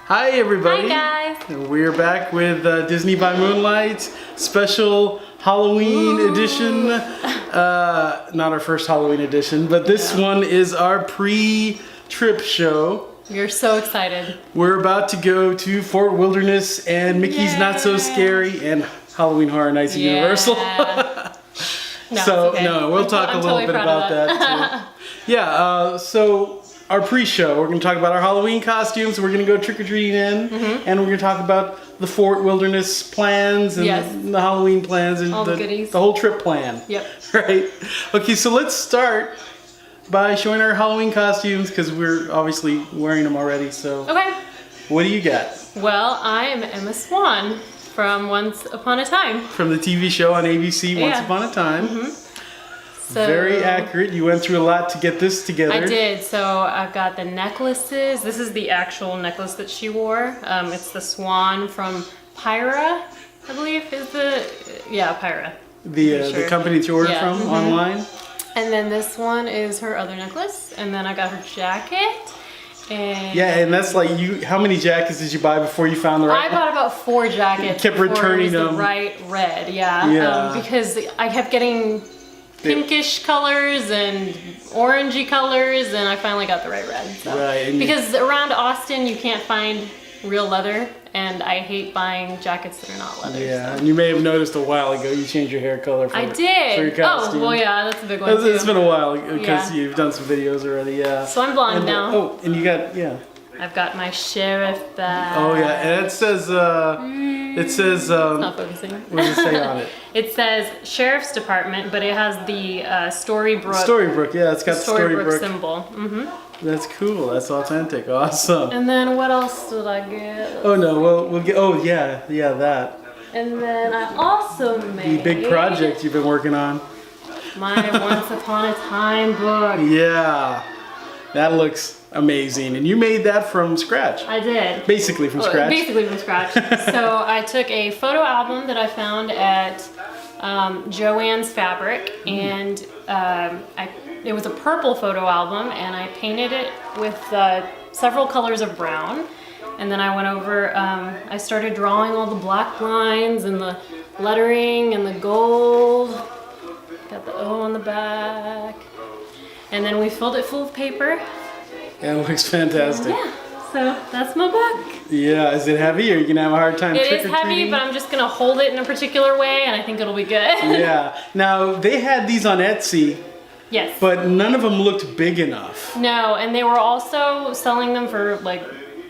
Hi everybody. Hi guys. We're back with Disney by Moonlight special Halloween edition. Not our first Halloween edition, but this one is our pre-trip show. We're so excited. We're about to go to Fort Wilderness and Mickey's Not So Scary and Halloween Horror Nights at Universal. We'll talk a little bit about that too. So our pre-show, we're going to talk about our Halloween costumes. We're going to go trick-or-treating and we're going to talk about the Fort Wilderness plans and the Halloween plans and all the goodies. The whole trip plan. Yep. Right. Okay, so let's start by showing our Halloween costumes because we're obviously wearing them already. So what do you got? Well, I am Emma Swan from Once Upon a Time. From the TV show on ABC, Once Upon a Time. So, very accurate. You went through a lot to get this together. I did. So I've got the necklaces. This is the actual necklace that she wore. It's the swan from Pyra, I believe is Pyra. The company that you ordered from online. And then this one is her other necklace. And then I got her jacket. And that's like how many jackets did you buy before you found the right one? I bought about 4 jackets. Kept returning them. The right red, because I kept getting pinkish colors and orangey colors, and I finally got the right red. So. Right. Because around Austin you can't find real leather, and I hate buying jackets that are not leather. Yeah, and you may have noticed a while ago you changed your hair color. I did. For your costume. Oh, well, yeah, that's a big one too. It's been a while because you've done some videos already. Yeah. So I'm blonde now. Oh, and you got I've got my sheriff bag. Oh yeah, and it says it's not focusing. What does it say on it? It says Sheriff's Department, but it has the Storybrooke. Storybrooke, it's got the Storybrooke symbol. That's cool. That's authentic. Awesome. And then what else did I get? Oh no, we'll get. Oh yeah, that. And then I also made the big project you've been working on. My Once Upon a Time book. Yeah, that looks amazing. And you made that from scratch. I did. Basically from scratch. Basically from scratch. So I took a photo album that I found at Joann's Fabric, and it was a purple photo album, and I painted it with several colors of brown. And then I went over, I started drawing all the black lines and the lettering and the gold. Got the O on the back. And then we filled it full of paper. Yeah, it looks fantastic. Yeah, so that's my book. Yeah, is it heavy or are you gonna have a hard time trick-or-treating? It is heavy, but I'm just gonna hold it in a particular way and I think it'll be good. Yeah, now they had these on Etsy. Yes. But none of them looked big enough. No, and they were also selling them for like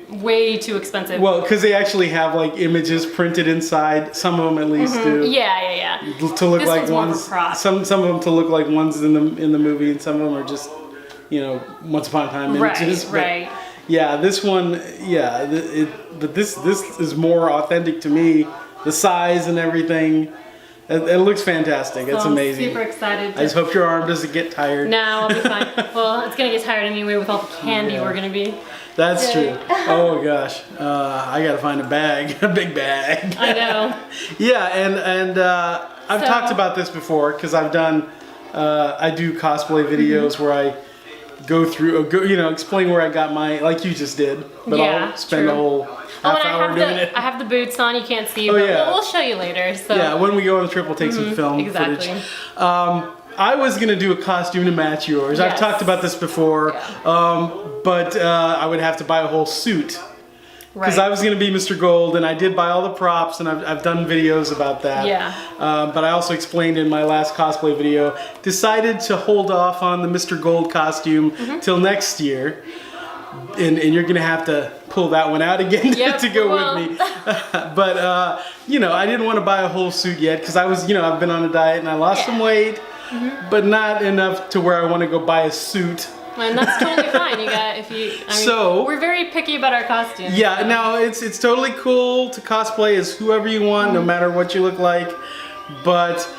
way too expensive. Well, because they actually have like images printed inside. Some of them at least do. Yeah. To look like ones. Some of them to look like ones in the movie, and some of them are just Once Upon a Time images. Right. Yeah, this one. But this is more authentic to me. The size and everything. It looks fantastic. It's amazing. I'm super excited. I just hope your arm doesn't get tired. No, I'll be fine. Well, it's gonna get tired anyway with all the candy we're gonna be. That's true. Oh gosh, I gotta find a bag, a big bag. I know. Yeah, and I've talked about this before because I've done, I do cosplay videos where I go through, explain where I got my, like you just did, but I'll spend the whole half hour doing it. I have the boots on, you can't see, but we'll show you later. So. Yeah, when we go on the trip, we'll take some film footage. I was going to do a costume to match yours. I've talked about this before, but I would have to buy a whole suit. Because I was going to be Mr. Gold, and I did buy all the props, and I've done videos about that. Yeah. But I also explained in my last cosplay video, decided to hold off on the Mr. Gold costume till next year. And you're going to have to pull that one out again to go with me. But, I didn't want to buy a whole suit yet, because I was, I've been on a diet, and I lost some weight. But not enough to where I want to go buy a suit. And that's totally fine. We're very picky about our costumes. Yeah, now it's totally cool to cosplay as whoever you want, no matter what you look like. But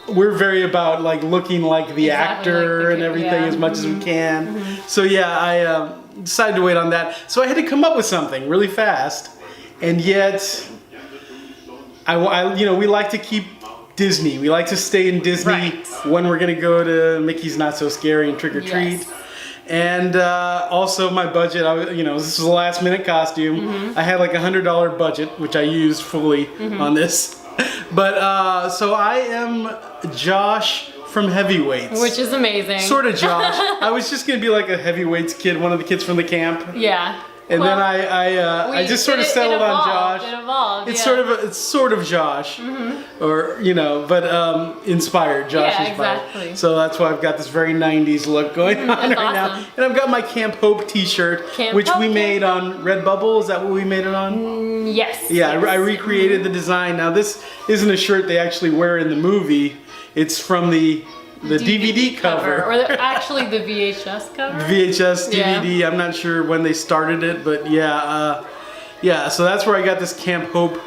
we're very about like looking like the actor and everything as much as we can. So I decided to wait on that. So I had to come up with something really fast, and yet we like to keep Disney. We like to stay in Disney when we're gonna go to Mickey's Not So Scary and trick or treat. And also my budget, this was a last minute costume. I had like $100 budget, which I used fully on this. But so I am Josh from Heavyweights. Which is amazing. Sort of Josh. I was just going to be like a Heavyweights kid, one of the kids from the camp. Yeah. And then I just sort of settled on Josh. It evolved. It's sort of Josh, or but inspired. Josh inspired. Exactly. So that's why I've got this very '90s look going on right now, and I've got my Camp Hope T-shirt, which we made on Redbubble. Is that what we made it on? Yes. Yeah, yes. I recreated the design. Now this isn't a shirt they actually wear in the movie. It's from the DVD cover. Or actually the VHS cover? VHS, DVD, yeah. I'm not sure when they started it, but yeah. So that's where I got this Camp Hope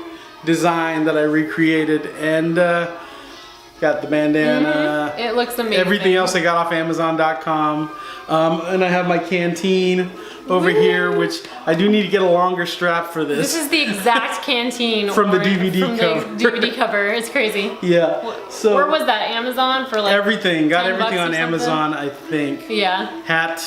design that I recreated, and got the bandana. It looks amazing. Everything else I got off Amazon.com. And I have my canteen over here, which I do need to get a longer strap for this. This is the exact canteen from the DVD cover. The DVD cover. It's crazy. Yeah. So where was that? Amazon for like everything. Got everything on something? Amazon, I think. Yeah. Hat.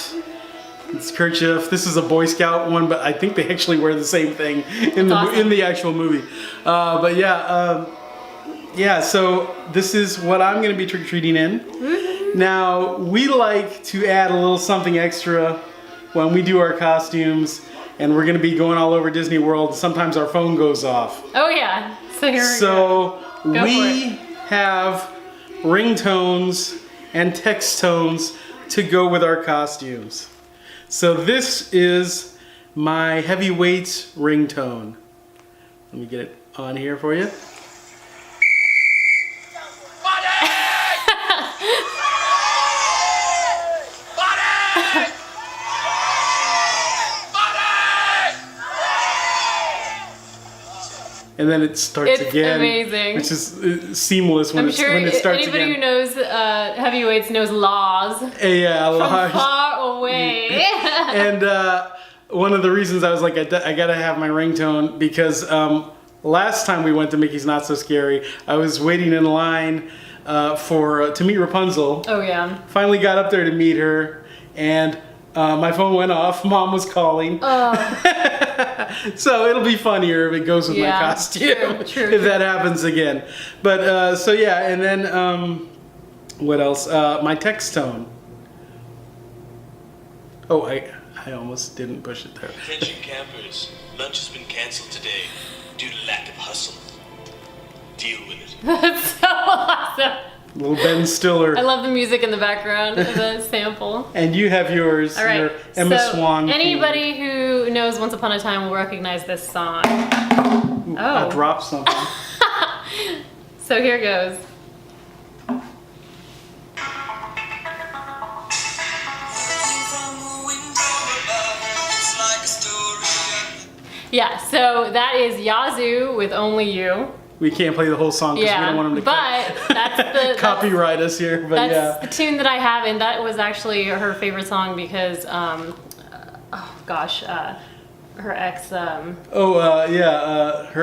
It's kerchief. This is a Boy Scout one, but I think they actually wear the same thing in the actual movie. But yeah. So this is what I'm going to be trick or treating in. Now we like to add a little something extra when we do our costumes, and we're going to be going all over Disney World. Sometimes our phone goes off. Oh yeah. So here we go. We have ringtones and text tones to go with our costumes. So this is my Heavyweights ringtone. Let me get it on here for you. And then it starts again. Amazing. Which is seamless when, when it starts again. I'm sure anybody who knows Heavyweights knows laws. Yeah, laws. From far away. And one of the reasons I was like, I gotta have my ringtone, because last time we went to Mickey's Not So Scary, I was waiting in line to meet Rapunzel. Oh yeah. Finally got up there to meet her, and my phone went off. Mom was calling. So it'll be funnier if it goes with my costume. True. If that happens again. But so yeah, and then what else? My text tone. Oh, I almost didn't push it there. Attention campers, lunch has been cancelled today due to lack of hustle. Deal with it. That's so awesome. Little Ben Stiller. I love the music in the background of the sample. And you have yours, all right. your Emma Swan. Anybody who knows Once Upon a Time will recognize this song. Ooh, I dropped something. So here goes. Yeah, so that is Yazoo with Only You. We can't play the whole song because we don't want them to that's copyright us here. But that's the tune that I have, and that was actually her favorite song because, her ex. Her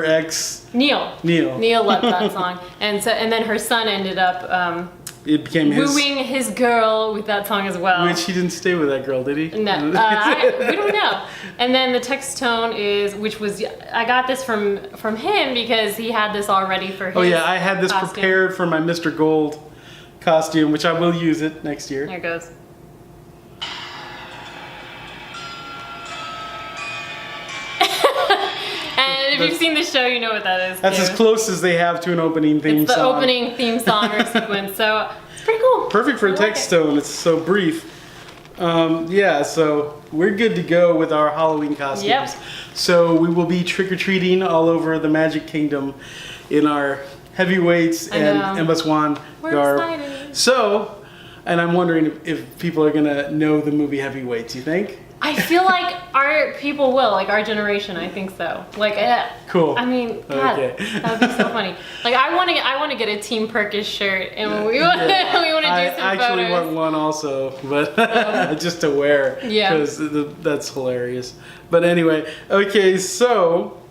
ex. Neil loved that song, and then her son ended up. It became wooing his girl with that song as well. Which he didn't stay with that girl, did he? No, we don't know. And then the text tone I got this from him because he had this already for his. Oh yeah, I had this costume. prepared for my Mr. Gold costume, which I will use it next year. Here it goes. And if you've seen the show, you know what that is. That's as close as they have to an opening theme song. It's the opening theme song or sequence, so it's pretty cool. Perfect for a text tone. It's so brief. So we're good to go with our Halloween costumes. Yep. So we will be trick-or-treating all over the Magic Kingdom in our Heavyweights and Emma Swan garb. Excited. So, and I'm wondering if people are gonna know the movie Heavyweights. You think? I feel like our people will, like our generation. I think so. Like, cool. I mean, God, okay. That would be so funny. Like, I want to get a Team Perkish shirt, and we want to do some photos. I actually want one also, but just to wear. Yeah. Because that's hilarious. But anyway, okay, so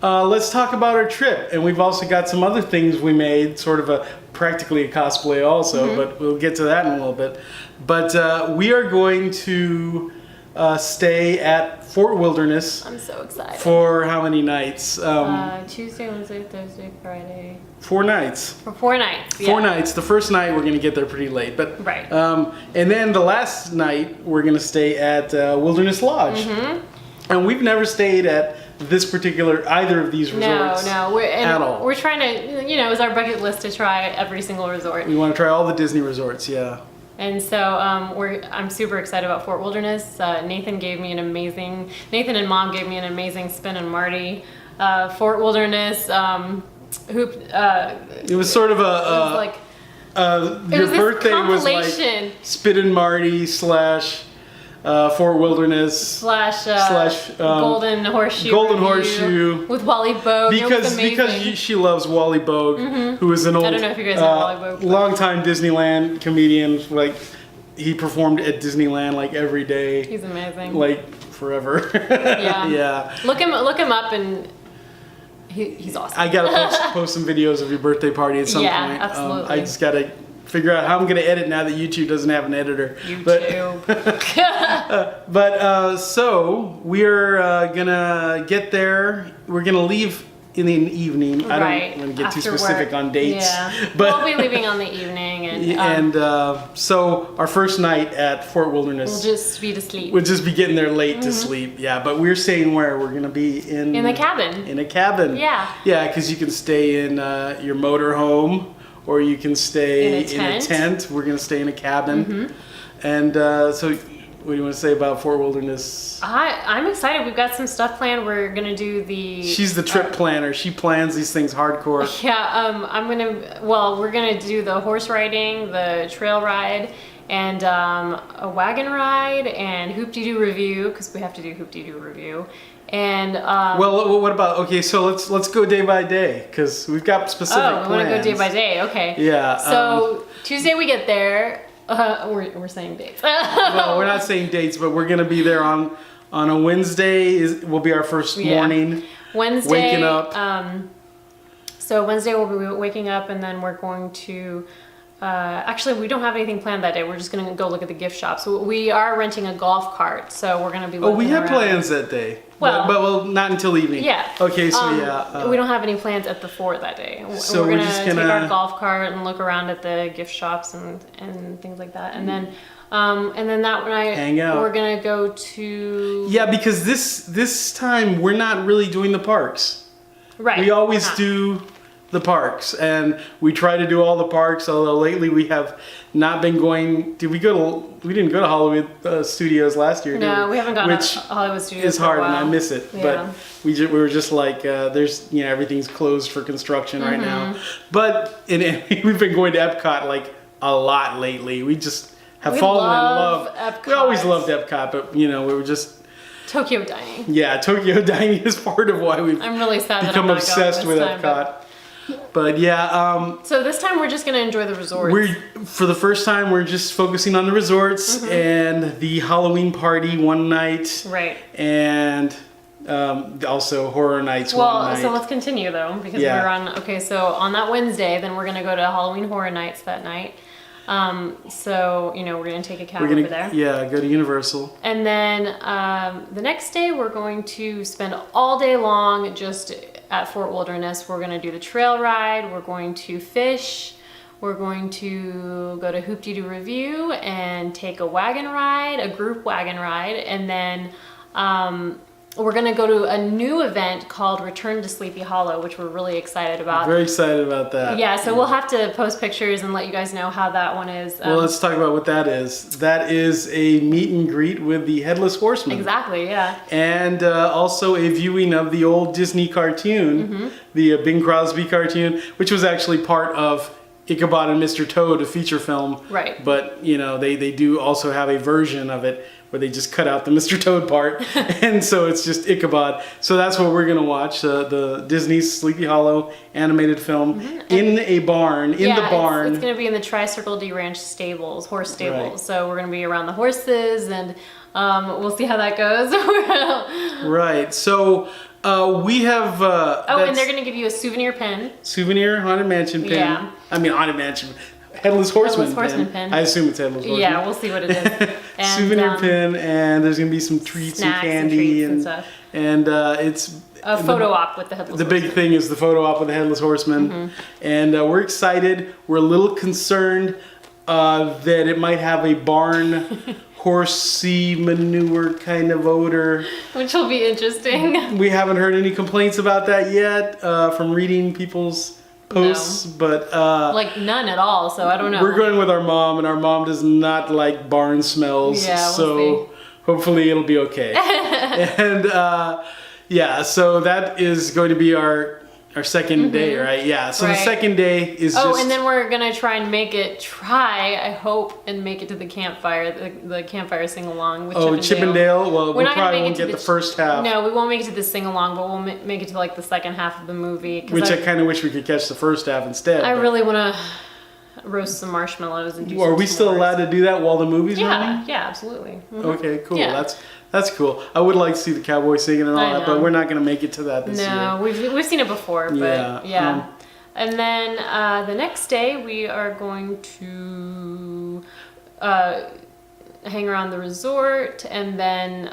let's talk about our trip. And we've also got some other things we made, sort of practically a cosplay also, but we'll get to that in a little bit. But we are going to stay at Fort Wilderness. I'm so excited. For how many nights? Tuesday, Wednesday, Thursday, Friday. 4 nights. For 4 nights. Yeah. 4 nights. The first night we're going to get there pretty late, but right. And then the last night we're going to stay at Wilderness Lodge. And we've never stayed at this particular either of these resorts. No, at all. We're trying to, it was our bucket list to try every single resort. We want to try all the Disney resorts, yeah. And so I'm super excited about Fort Wilderness. Nathan and Mom gave me an amazing spin and Marty. Fort Wilderness, it was sort of your birthday was like Spin and Marty / Fort Wilderness / Golden Horseshoe with Wally Bogue because she loves Wally Bogue, who is an old I don't know if you guys know Wally Bogue, longtime Disneyland comedian. Like he performed at Disneyland like every day. He's amazing. Like forever. Yeah. Look him up and he's awesome. I gotta post some videos of your birthday party at some point. Yeah, absolutely. I just gotta figure out how I'm gonna edit now that YouTube doesn't have an editor. But so we're gonna get there. We're gonna leave in the evening. I don't want to get too specific on dates. Yeah. But we'll be leaving on the evening, so our first night at Fort Wilderness. We'll just be to sleep. We'll just be getting there late to sleep. Yeah, but we're staying where? We're gonna be in the cabin. In a cabin. Yeah. Yeah, because you can stay in your motor home. Or you can stay in a tent. We're going to stay in a cabin. And so what do you want to say about Fort Wilderness? I'm excited. We've got some stuff planned. We're going to do She's the trip planner. She plans these things hardcore. Yeah, we're going to do the horse riding, the trail ride, and a wagon ride, and Hoop-Dee-Doo review, because we have to do Hoop-Dee-Doo review. And well, what about so let's go day by day because we've got specific plans. We want to go day by day. Okay. Yeah. So Tuesday we get there. We're saying dates. Well, we're not saying dates, but we're gonna be there on a Wednesday. Will be our first morning. Wednesday. Waking up. So Wednesday we'll be waking up, and then we're going to. Actually, we don't have anything planned that day. We're just going to go look at the gift shop. So we are renting a golf cart, so we're going to be looking we have around. Plans that day. But not until evening. Yeah. Okay, so we don't have any plans at the fort that day. So we're just gonna take our golf cart and look around at the gift shops and things like that. And then that night hang out. We're going to go to... Yeah, because this time we're not really doing the parks. Right. We always do the parks, and we try to do all the parks, although lately we have not been going. We didn't go to Hollywood Studios last year, no, we haven't gone to Hollywood Studios. It's hard, for a while. and I miss it. Yeah. But we were just like, there's everything's closed for construction right now. But we've been going to Epcot like a lot lately. We just have fallen in love. Epcot. We always loved Epcot, but we were just. Tokyo Dining. Yeah, Tokyo Dining is part of why we've I'm really sad become that I'm obsessed with Epcot. But yeah, so this time we're just gonna enjoy the resorts. For the first time, we're just focusing on the resorts and the Halloween party one night, right? And also horror nights one night. So let's continue though, because we're on. Okay, so on that Wednesday, then we're gonna go to Halloween Horror Nights that night. So we're gonna take a cab over there. Yeah, go to Universal. And then the next day, we're going to spend all day long just at Fort Wilderness. We're going to do the trail ride. We're going to fish. We're going to go to Hoop-Dee-Doo Review and take a wagon ride, a group wagon ride. And then we're going to go to a new event called Return to Sleepy Hollow, which we're really excited about. Very excited about that. Yeah, so we'll have to post pictures and let you guys know how that one is. Well, let's talk about what that is. That is a meet and greet with the Headless Horseman. Exactly, yeah. And also a viewing of the old Disney cartoon, the Bing Crosby cartoon, which was actually part of Ichabod and Mr. Toad, a feature film. Right. But, they do also have a version of it where they just cut out the Mr. Toad part, and so it's just Ichabod. So that's what we're gonna watch, the Disney's Sleepy Hollow animated film in a barn, the barn. It's gonna be in the Tri-Circle D Ranch stables, horse stables. Right. So we're gonna be around the horses, and we'll see how that goes. Right, so We have. And they're gonna give you a souvenir pin. Souvenir Haunted Mansion pin. Yeah. I mean Haunted Mansion. Headless Horseman pin. I assume it's Headless Horseman. Yeah, we'll see what it is. And, souvenir pin, and there's gonna be some treats and candy and stuff. And it's a photo op with the Headless Horseman. The big thing is the photo op with the Headless Horseman, and we're excited. We're a little concerned that it might have a barn horsey manure kind of odor, which will be interesting. We haven't heard any complaints about that yet from reading people's posts, but like none at all. So I don't know. We're going with our mom, and our mom does not like barn smells. Yeah, so see. Hopefully it'll be okay. And yeah, so that is going to be our second day, right? Yeah. So the second day is just. And then we're gonna try and make it. I hope, and make it to the campfire, the campfire sing along with Chippendale. Well, we not probably make won't get the first half. No, we won't make it to the sing along, but we'll make it to like the second half of the movie. Which I kind of wish we could catch the first half instead. I really want to roast some marshmallows and do. Are we still allowed to do that while the movie's running? Yeah, absolutely. Okay, cool. Yeah. That's cool. I would like to see the cowboy singing and all that, but we're not going to make it to that this year. No, we've seen it before, but yeah. And then the next day we are going to hang around the resort, and then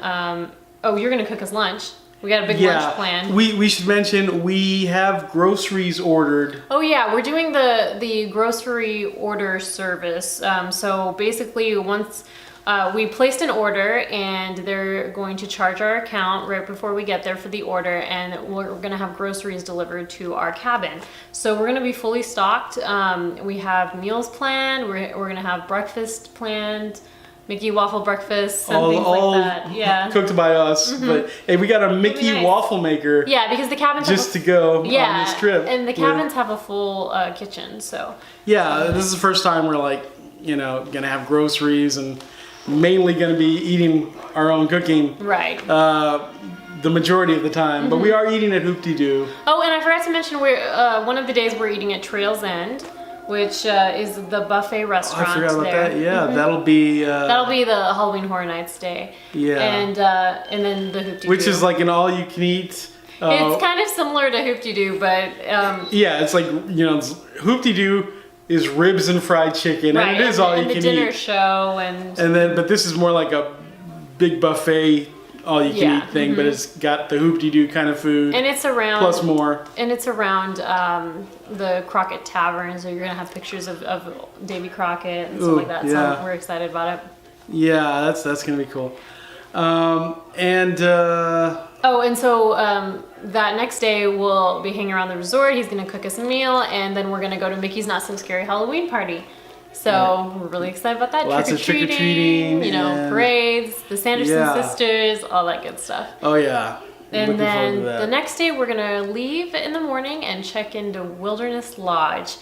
you're going to cook us lunch. We got a big lunch plan. We should mention we have groceries ordered. Oh yeah, we're doing the grocery order service. So basically once we placed an order, and they're going to charge our account right before we get there for the order, and we're going to have groceries delivered to our cabin. So we're going to be fully stocked. We have meals planned. We're going to have breakfast planned. Mickey waffle breakfast and things like that. Yeah. Cooked by us. But hey, we got a Mickey waffle maker. Yeah, because the cabins just to go on this trip. And the cabins have a full kitchen, so. Yeah, this is the first time we're like, gonna have groceries and mainly gonna be eating our own cooking. Right. The majority of the time, but we are eating at Hoop-Dee-Doo. Oh, and I forgot to mention one of the days we're eating at Trails End, which is the buffet restaurant. I forgot about there. that. Yeah, that'll be the Halloween Horror Nights day. Yeah. And then the Hoop-Dee-Doo. Which is like an all-you-can-eat. It's kind of similar to Hoop-Dee-Doo, but yeah, it's like Hoop-Dee-Doo is ribs and fried chicken, and it is all you can eat. And the dinner show, but this is more like a big buffet, all you can eat thing, but it's got the Hoop-Dee-Doo kind of food. And it's around plus more. And it's around the Crockett Tavern, so you're gonna have pictures of Davy Crockett and stuff like that. Yeah. So we're excited about it. Yeah, that's gonna be cool. And so that next day we'll be hanging around the resort. He's gonna cook us a meal, and then we're gonna go to Mickey's Not So Scary Halloween party. So we're really excited about that. Lots of trick-or-treating, parades, the Sanderson sisters, all that good stuff. Oh yeah. And then the next day we're gonna leave in the morning and check into Wilderness Lodge.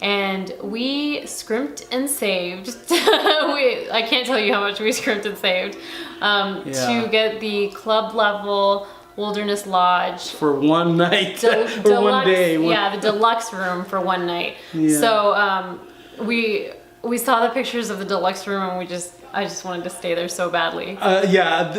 And we scrimped and saved. I can't tell you how much we scrimped and saved to get the club level Wilderness Lodge for one night or one day. The deluxe room for one night. Yeah. So we saw the pictures of the deluxe room, and I just wanted to stay there so badly.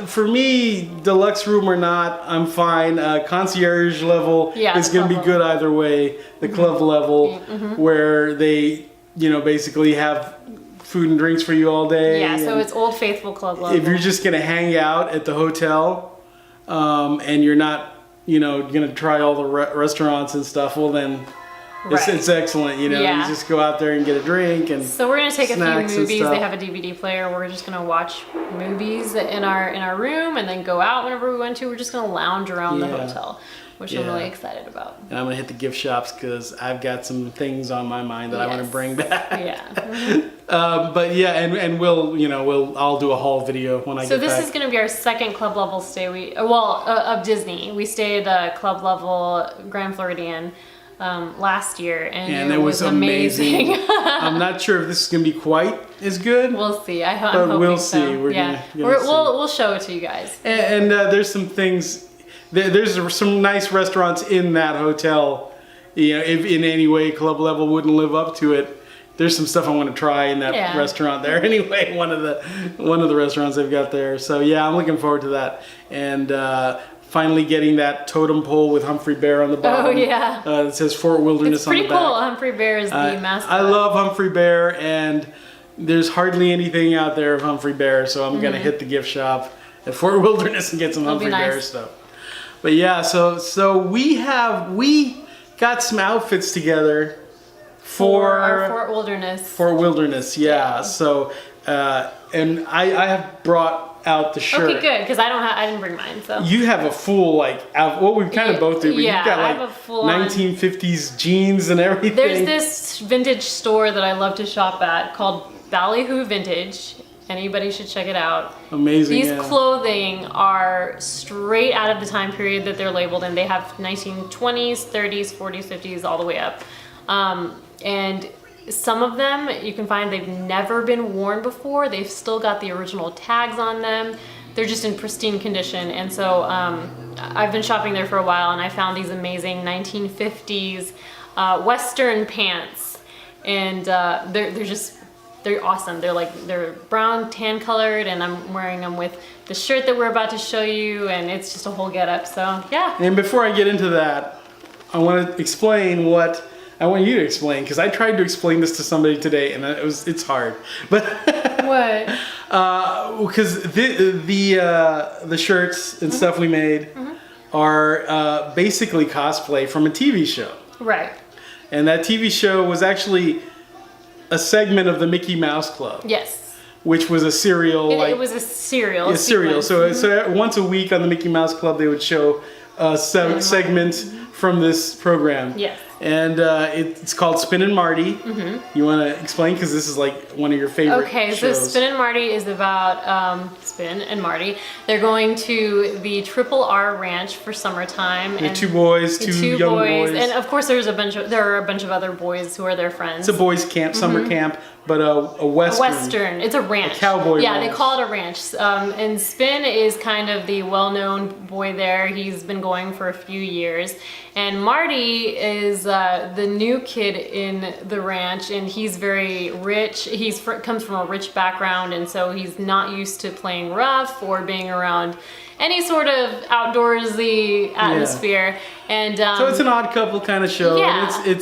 For me, deluxe room or not, I'm fine. Concierge level is going to be good either way. The club level, where they, basically have food and drinks for you all day. Yeah, so it's Old Faithful club level. If you're just going to hang out at the hotel, and you're not, going to try all the restaurants and stuff, well then. It's excellent, you just go out there and get a drink and so we're gonna take a few movies. They have a DVD player. We're just gonna watch movies in our room, and then go out whenever we want to. We're just gonna lounge around the hotel, which I'm really excited about. And I'm gonna hit the gift shops because I've got some things on my mind that I want to bring back. Yeah. But and I'll do a haul video when I get back. So this is gonna be our second club level stay. Of Disney. We stayed club level Grand Floridian. Last year, and it was amazing. I'm not sure if this is gonna be quite as good. We'll see. I'm hoping we'll so. see. We'll show it to you guys. And there's some things. There's some nice restaurants in that hotel. If in any way club level wouldn't live up to it, there's some stuff I want to try in that restaurant there. Anyway, one of the restaurants they've got there. So yeah, I'm looking forward to that. And finally getting that totem pole with Humphrey Bear on the bottom. Oh yeah. It says Fort Wilderness on the back. It's pretty cool. Humphrey Bear is the mascot. I love Humphrey Bear, and there's hardly anything out there of Humphrey Bear, so I'm gonna hit the gift shop at Fort Wilderness and get some Humphrey Bear stuff. But yeah, so we got some outfits together for our Fort Wilderness. Fort Wilderness, yeah. So and I have brought out the shirt. Okay, good, because I didn't bring mine. So you have a full well, we kind of both do, but you've got I have a full 1950s jeans and everything. There's this vintage store that I love to shop at called Ballyhoo Vintage. Anybody should check it out. Amazing. These clothing are straight out of the time period that they're labeled in. They have 1920s, 30s, 40s, 50s, all the way up. And some of them you can find they've never been worn before. They've still got the original tags on them. They're just in pristine condition. And so I've been shopping there for a while, and I found these amazing 1950s Western pants. And they're awesome. They're brown, tan colored, and I'm wearing them with the shirt that we're about to show you, and it's just a whole get up. So yeah. And before I get into that, I want to explain what I want you to explain, because I tried to explain this to somebody today, and it's hard. But what? Because the shirts and stuff we made are basically cosplay from a TV show. Right. And that TV show was actually a segment of the Mickey Mouse Club. Yes. Which was a serial. It was a serial. A serial. So once a week on the Mickey Mouse Club, they would show a segment from this program. Yes. And it's called Spin and Marty. You want to explain? Because this is like one of your favorite shows. So Spin and Marty is about Spin and Marty. They're going to the Triple R Ranch for summertime. And two boys, two young boys. And of course there are a bunch of other boys who are their friends. It's a boys' camp, summer camp, but a Western. A Western. It's a ranch. A cowboy ranch. They call it a ranch. And Spin is kind of the well-known boy there. He's been going for a few years. And Marty is the new kid in the ranch, and he's very rich. He's comes from a rich background, and so he's not used to playing rough or being around any sort of outdoorsy atmosphere. And so it's an odd couple kind of show. Yeah. And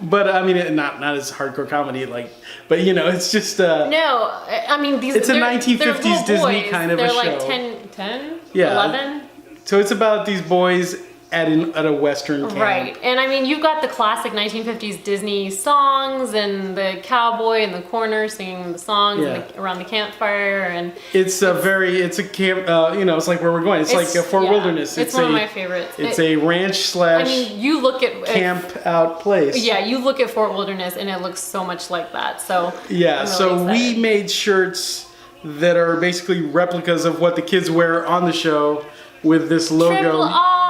but I mean, not as hardcore comedy, but it's just. No, I mean it's a 1950s Disney kind of a show. They're like 10, yeah. 11. So it's about these boys at a Western camp. Right. And I mean, you've got the classic 1950s Disney songs and the cowboy in the corner singing the songs around the campfire. And it's a camp, it's like where we're going. It's like a Fort Wilderness. It's one of my favorites. It's a ranch / you look at camp out place. Yeah, you look at Fort Wilderness and it looks so much like that. So yeah, so we made shirts that are basically replicas of what the kids wear on the show with this logo. Triple R!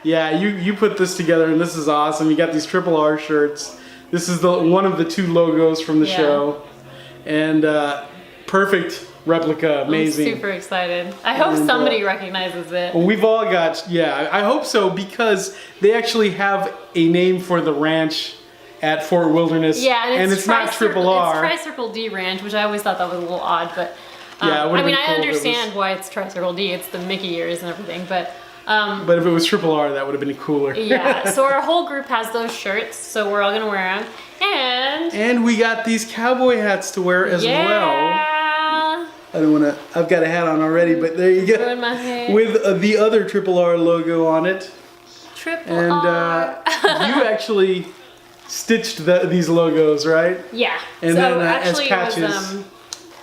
Yeah, you put this together, and this is awesome. You got these Triple R shirts. This is one of the two logos from the show, and perfect replica, amazing. I'm super excited. I hope somebody recognizes it. We've all got, I hope so, because they actually have a name for the ranch at Fort Wilderness. Yeah, and it's not Triple R. It's Tri-Circle D Ranch, which I always thought that was a little odd, but I understand why it's Tri-Circle D. It's the Mickey ears and everything, but if it was Triple R, that would have been cooler. Yeah, so our whole group has those shirts, so we're all gonna wear them. And we got these cowboy hats to wear as well. I've got a hat on already, but there you go. Ruined my hair. With the other Triple R logo on it. Triple R. You actually stitched these logos, right? Yeah. And then as patches.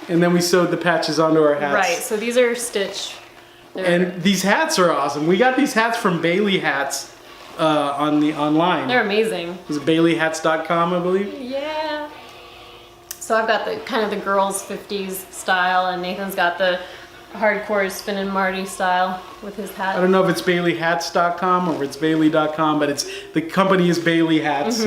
And then we sewed the patches onto our hats. Right, so these are stitched. And these hats are awesome. We got these hats from Bailey Hats online. They're amazing. It's baileyhats.com, I believe. Yeah. So I've got the kind of the girls 50s style, and Nathan's got the hardcore Spin and Marty style with his hat. I don't know if it's baileyhats.com or if it's bailey.com, but the company is Bailey Hats,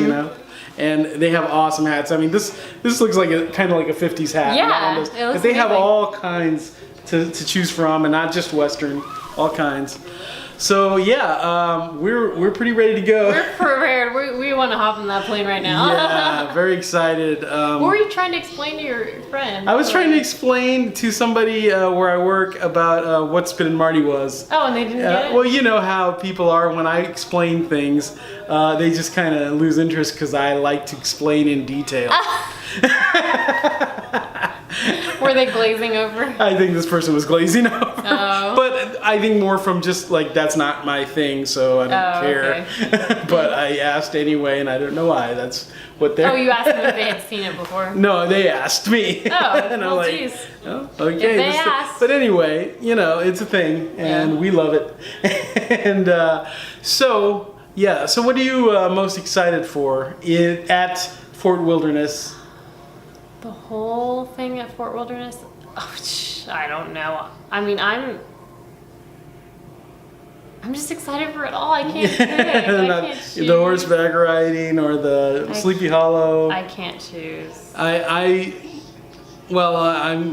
And they have awesome hats. I mean, this looks like kind of like a 50s hat. Yeah, it looks but they have all kinds to choose from, and not just Western, all kinds. So yeah, we're pretty ready to go. We're prepared. We want to hop on that plane right now. Yeah, very excited. What were you trying to explain to your friend? I was trying to explain to somebody where I work about what Spin and Marty was. Oh, and they didn't get it? Well, you know how people are when I explain things. They just kind of lose interest because I like to explain in detail. Were they glazing over? I think this person was glazing over. Oh. But I think more from just like that's not my thing, so I don't care. Okay. But I asked anyway, and I don't know why. That's what they're. Oh, you asked them if they had seen it before? No, they asked me. Oh, and I'm well, like, geez. oh, okay. If they asked. But anyway, you know, it's a thing, and we love it. And so, yeah. So, what are you most excited for at Fort Wilderness? The whole thing at Fort Wilderness? Oh, I don't know. I mean, I'm just excited for it all. I can't pick. I can't choose. The horseback riding or the Sleepy Hollow. I can't choose. I'm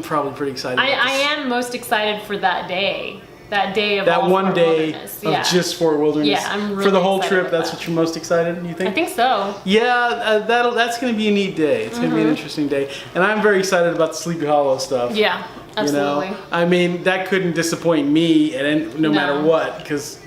probably pretty excited. I am most excited for that day. That day of that all one Fort day Wilderness. of just Fort Wilderness. Yeah, I'm really for the whole excited trip. about That's that. what you're most excited. You think? I think so. Yeah, that's going to be a neat day. It's going to be an interesting day, and I'm very excited about the Sleepy Hollow stuff. Yeah, absolutely. You know? I mean, that couldn't disappoint me, no matter what, because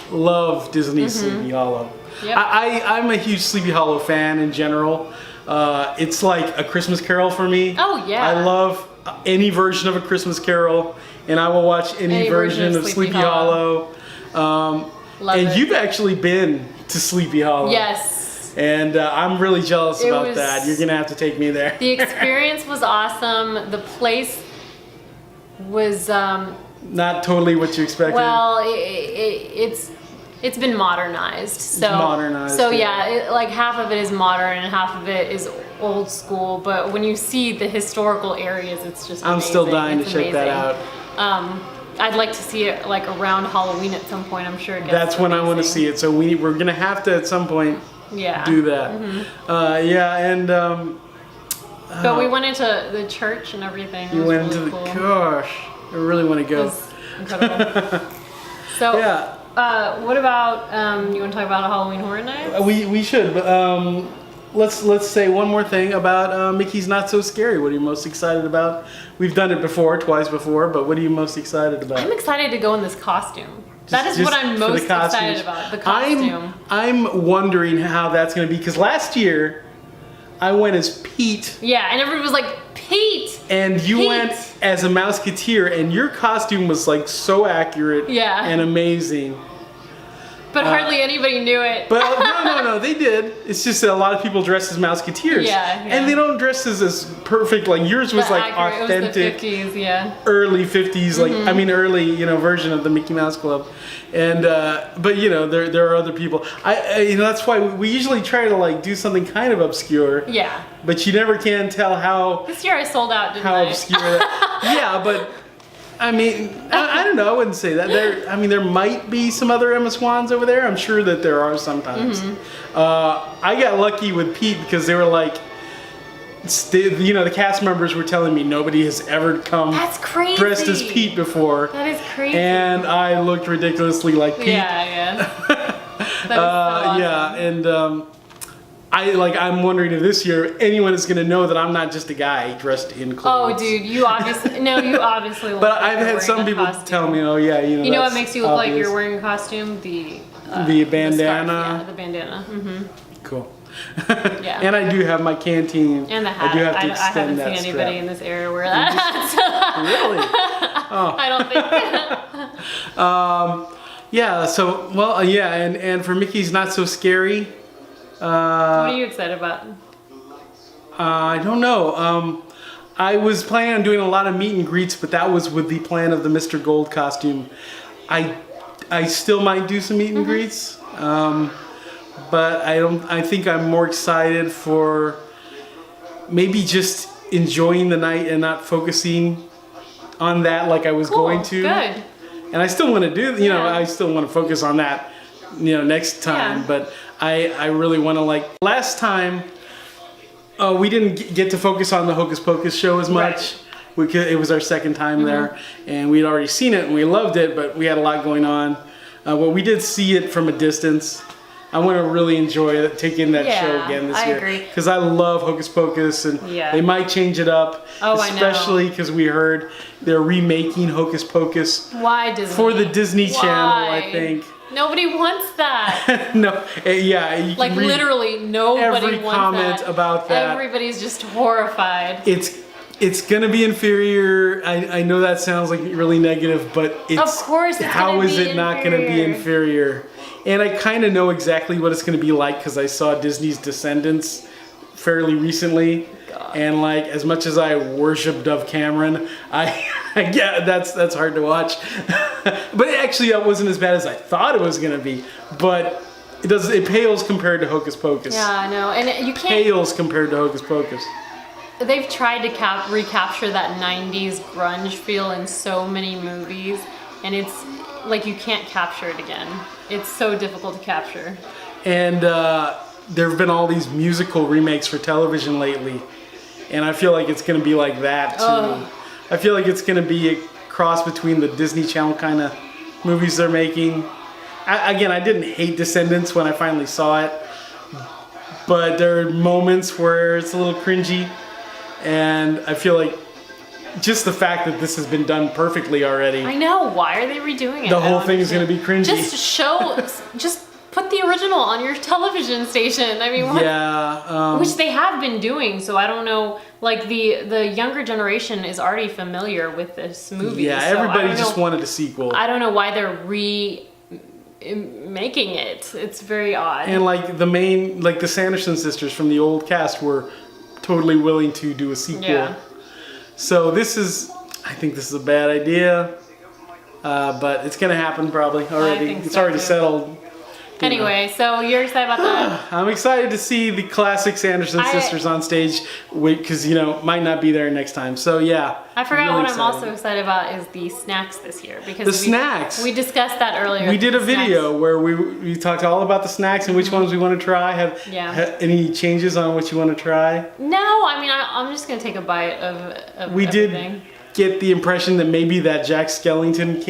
love Disney Sleepy Hollow. Yep. I'm a huge Sleepy Hollow fan in general. It's like a Christmas Carol for me. Oh yeah. I love any version of a Christmas Carol, and I will watch any version of Sleepy Hollow. Love and it. you've actually been to Sleepy Hollow. Yes. And I'm really jealous about that. You're gonna have to take me there. The experience was awesome. The place was not totally what you expected. well, it's been modernized. So modernized, So yeah. like half of it is modern and half of it is old school. But when you see the historical areas, it's just I'm amazing. still dying It's to check that amazing. out. I'd like to see it like around Halloween at some point. I'm sure it gets That's when I want to amazing. see it. So we're gonna have to at some point do that. And But we went into the church and everything. It you was went really into cool. the gosh. I really want to It go. was incredible. So, Yeah. what about you want to talk about a Halloween Horror Night? We should, but let's say one more thing about Mickey's Not So Scary. What are you most excited about? We've done it twice before, but what are you most excited about? I'm excited to go in this costume. That is Just what I'm for the most costumes. excited about. The costume. I'm wondering how that's going to be, because last year I went as Pete. Yeah, and everybody was like, Pete! And you Pete! went as a Mouseketeer, and your costume was like so accurate and amazing. But hardly anybody knew it. But no, they did. It's just that a lot of people dress as Mouseketeers. Yeah. And they don't dress as perfect. Like yours was like accurate. authentic. It was the 50s, Early 50s, early, version of the Mickey Mouse Club. And, but there are other people. That's why we usually try to like do something kind of obscure. Yeah. But you never can tell how. This year I sold out, didn't how I? obscure that. Yeah, but I mean, I don't know. I wouldn't say that. There might be some other Emma Swans over there. I'm sure that there are sometimes. I got lucky with Pete because they were like, the cast members were telling me nobody has ever come That's crazy. dressed as Pete before. That is crazy. And I looked ridiculously like Pete. Yeah. That is so awesome. Yeah, and I'm wondering if this year anyone is going to know that I'm not just a guy dressed in clothes. Oh, dude, you obviously look But like I've you're had some wearing a people costume. tell me, oh yeah, You know what that's makes you look like obvious. you're wearing a costume? The bandana. scarf. Yeah, the bandana. Cool. Yeah. And I do have my canteen. And the hat. I do have to I extend haven't that seen strap. anybody in this area wear that hat. Really? I don't think. Yeah. So and for Mickey's Not So Scary. What are you excited about? I don't know. I was planning on doing a lot of meet and greets, but that was with the plan of the Mr. Gold costume. I still might do some meet and greets, but I think I'm more excited for maybe just enjoying the night and not focusing on that like I was going to. Good. And I still want to do, I still want to focus on that, next time. Yeah. But I really want to last time. We didn't get to focus on the Hocus Pocus show as much. It was our second time there, and we'd already seen it and we loved it, but we had a lot going on. Well, we did see it from a distance. I want to really enjoy taking that show again this year. I agree. Because I love Hocus Pocus, and they might change it up. Oh, especially because we heard they're remaking Hocus Pocus. Why Disney? For the Disney Channel, I think. Nobody wants that. No, yeah. You like can read literally nobody every wants comment that. about that. Everybody's just horrified. It's gonna be inferior. I know that sounds like really negative, but it's of course it's how is it not gonna be inferior? And I kind of know exactly what it's gonna be like because I saw Disney's Descendants fairly recently. God. And like as much as I worship Dove Cameron, yeah, that's hard to watch. But actually, that wasn't as bad as I thought it was gonna be. But it pales compared to Hocus Pocus. Yeah, I know, and you can't. Pales compared to Hocus Pocus. They've tried to recapture that 90s grunge feel in so many movies, and it's like you can't capture it again. It's so difficult to capture. And there have been all these musical remakes for television lately, and I feel like it's going to be like that too. I feel like it's going to be a cross between the Disney Channel kind of movies they're making. I didn't hate Descendants when I finally saw it, but there are moments where it's a little cringy. And I feel like just the fact that this has been done perfectly already. I know. Why are they redoing it? The whole thing is going to be cringy. Just put the original on your television station. I mean, what? Yeah. Which they have been doing. So I don't know. Like the younger generation is already familiar with this movie. Yeah, so everybody just wanted a sequel. I don't know why they're making it. It's very odd. And like the Sanderson sisters from the old cast were totally willing to do a sequel. Yeah. So I think this is a bad idea, but it's gonna happen probably already. It's already settled. Anyway, so you're excited about that? I'm excited to see the classic Sanderson sisters on stage, because might not be there next time. So yeah. I forgot what I'm also excited about is the snacks this year because snacks. We discussed that earlier. We did a video where we talked all about the snacks and which ones we want to try. Have any changes on what you want to try? No, I mean I'm just gonna take a bite of we everything. Did get the impression that maybe that Jack Skellington.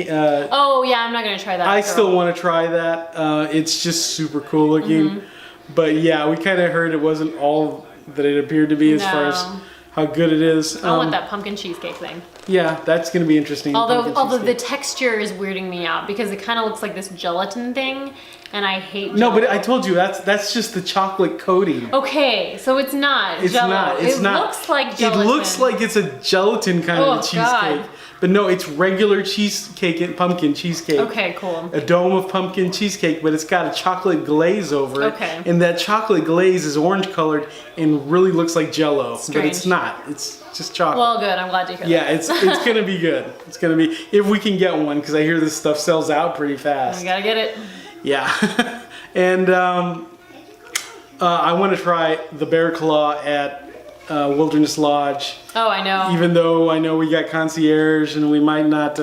Oh yeah, I'm not gonna try that. I still want to try that. It's just super cool looking. Mm-hmm. But yeah, we kind of heard it wasn't all that it appeared to be as far as how good it is. I want that pumpkin cheesecake thing. Yeah, that's going to be interesting. Although the texture is weirding me out because it kind of looks like this gelatin thing, and I hate Jello. No, but I told you that's just the chocolate coating. Okay, so it's not It's Jello. not. It looks like gelatin. It looks like it's a gelatin kind of a cheesecake. God. But no, it's regular cheesecake and pumpkin cheesecake. Okay, cool. A dome of pumpkin cheesecake, but it's got a chocolate glaze over it. Okay. And that chocolate glaze is orange colored and really looks like Jello. Strange. But it's not. It's just chocolate. Well, good. I'm glad to hear that. Yeah, it's going to be good. It's going to be, if we can get one, because I hear this stuff sells out pretty fast. We got to get it. Yeah. And I want to try the bear claw at Wilderness Lodge. Oh, I know. Even though I know we got concierge and we might not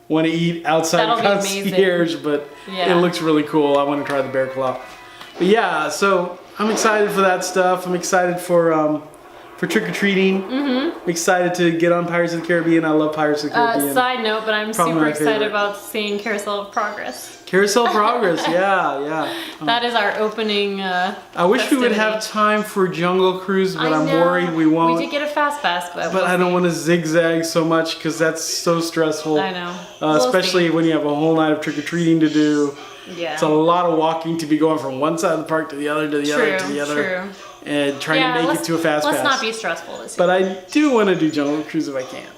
want to eat outside concierge, but it looks really cool. I want to try the bear claw. But yeah, so I'm excited for that stuff. I'm excited for trick-or-treating. Mm-hmm. I'm excited to get on Pirates of the Caribbean. I love Pirates of the Caribbean. Side note, but I'm super excited about seeing Carousel of Progress. Carousel of Progress, yeah. That is our opening I wish we would have time for Jungle Cruise, but I'm worried we won't. We did get a fast pass, but I don't want to zigzag so much because that's so stressful. I know. Especially when you have a whole night of trick-or-treating to do. Yeah. It's a lot of walking to be going from one side of the park to the other, to the other, to the other. True. And trying to make it to a fast pass. Let's not be stressful this year. But I do want to do Jungle Cruise if I can.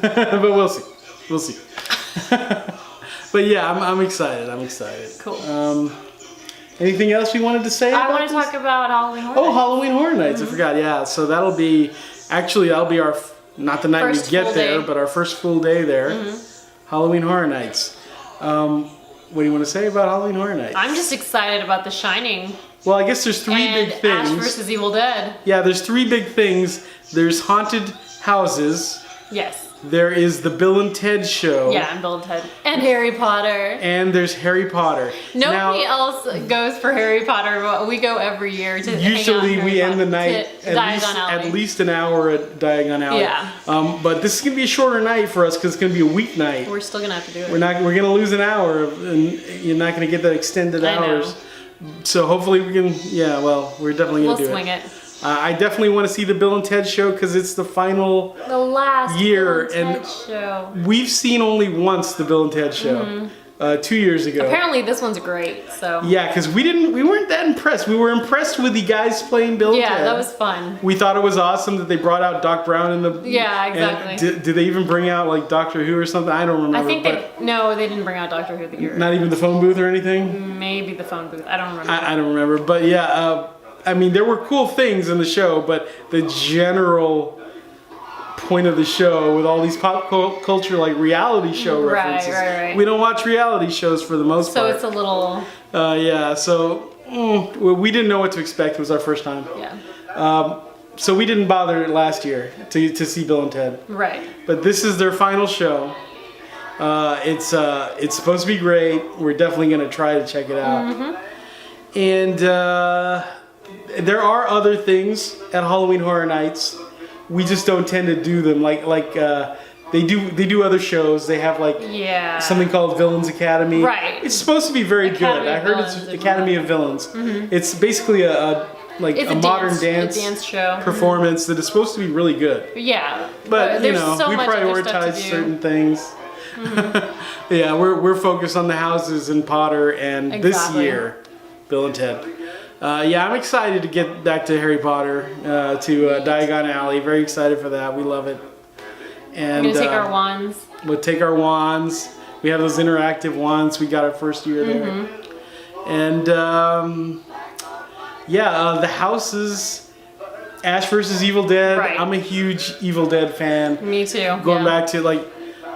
But we'll see. We'll see. But yeah, I'm excited. I'm excited. Cool. Anything else we wanted to say? I want to talk about Halloween Horror Nights. Oh, Halloween Horror Nights. Mm-hmm. I forgot. Yeah. So that'll be our not the night we get there, but our first full day there. Mm-hmm. Halloween Horror Nights. What do you want to say about Halloween Horror Nights? I'm just excited about The Shining. Well, I guess there's three big things. Ash vs. Evil Dead. Yeah, there's three big things. There's haunted houses. Yes. There is the Bill and Ted show. Yeah, and Bill and Ted. And Harry Potter. And there's Harry Potter. Nobody else goes for Harry Potter, but we go every year to usually hang out we end the night at least an hour at Diagon Alley. Yeah. But this is gonna be a shorter night for us because it's gonna be a weeknight. We're still gonna have to do it. We're gonna lose an hour, and you're not gonna get the extended hours. So hopefully we can. Yeah, well, we're definitely gonna do it. We'll swing it. I definitely want to see the Bill and Ted show because it's the last year, Bill and Ted show. We've seen only once the Bill and Ted show, 2 years ago. Apparently this one's great. So yeah, because we weren't that impressed. We were impressed with the guys playing Bill and Ted. Yeah, that was fun. We thought it was awesome that they brought out Doc Brown in the. Yeah, exactly. Did they even bring out like Doctor Who or something? I don't remember. I think they didn't bring out Doctor Who the year. Not even the phone booth or anything. Maybe the phone booth. I don't remember. I don't remember, but yeah. I mean, there were cool things in the show, but the general point of the show with all these pop culture, like reality show references. Right. We don't watch reality shows for the most part. So it's a little... yeah, so we didn't know what to expect. It was our first time. Yeah. So we didn't bother last year to see Bill and Ted. Right. But this is their final show. It's supposed to be great. We're definitely going to try to check it out. Mm-hmm. And... there are other things at Halloween Horror Nights. We just don't tend to do them like they do other shows. They have something called Villains Academy. Right. It's supposed to be very good. I heard it's Academy of Villains. Mm-hmm. It's basically a modern dance show performance that is supposed to be really good. Yeah. But we much prioritize certain things. Mm-hmm. Yeah, we're focused on the houses and Potter and this year Bill and Ted. I'm excited to get back to Harry Potter, to Diagon Alley. Very excited for that. We love it. And we're going to take our wands. We'll take our wands. We have those interactive wands. We got our first year there. Mm-hmm. And, the houses, Ash vs. Evil Dead. Right. I'm a huge Evil Dead fan. Me too. Going back to,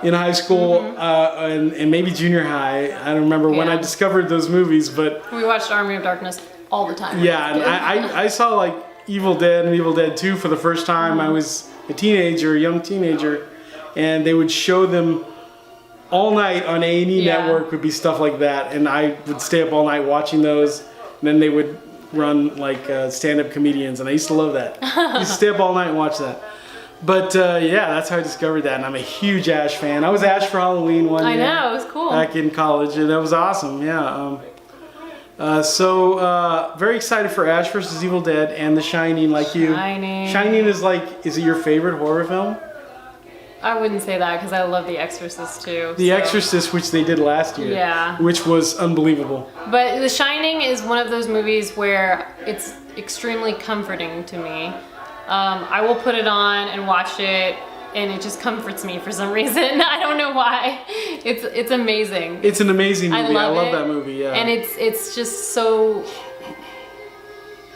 in high school and maybe junior high. I don't remember when I discovered those movies, but... We watched Army of Darkness all the time. Yeah, and I saw Evil Dead and Evil Dead 2 for the first time. I was a young teenager, and they would show them all night on A&E Network. Would be stuff like that, and I would stay up all night watching those. And then they would run stand-up comedians, and I used to love that. I used to stay up all night and watch that. But that's how I discovered that, and I'm a huge Ash fan. I was Ash for Halloween one year. I know, it was cool. Back in college, and that was awesome. Yeah. Very excited for Ash vs. Evil Dead and The Shining, like you. Shining is is it your favorite horror film? I wouldn't say that because I love The Exorcist too. The Exorcist, which they did last year. Yeah. Which was unbelievable. But The Shining is one of those movies where it's extremely comforting to me. I will put it on and watch it, and it just comforts me for some reason. I don't know why. It's amazing. It's an amazing movie. I love that movie. Yeah. And it's just so,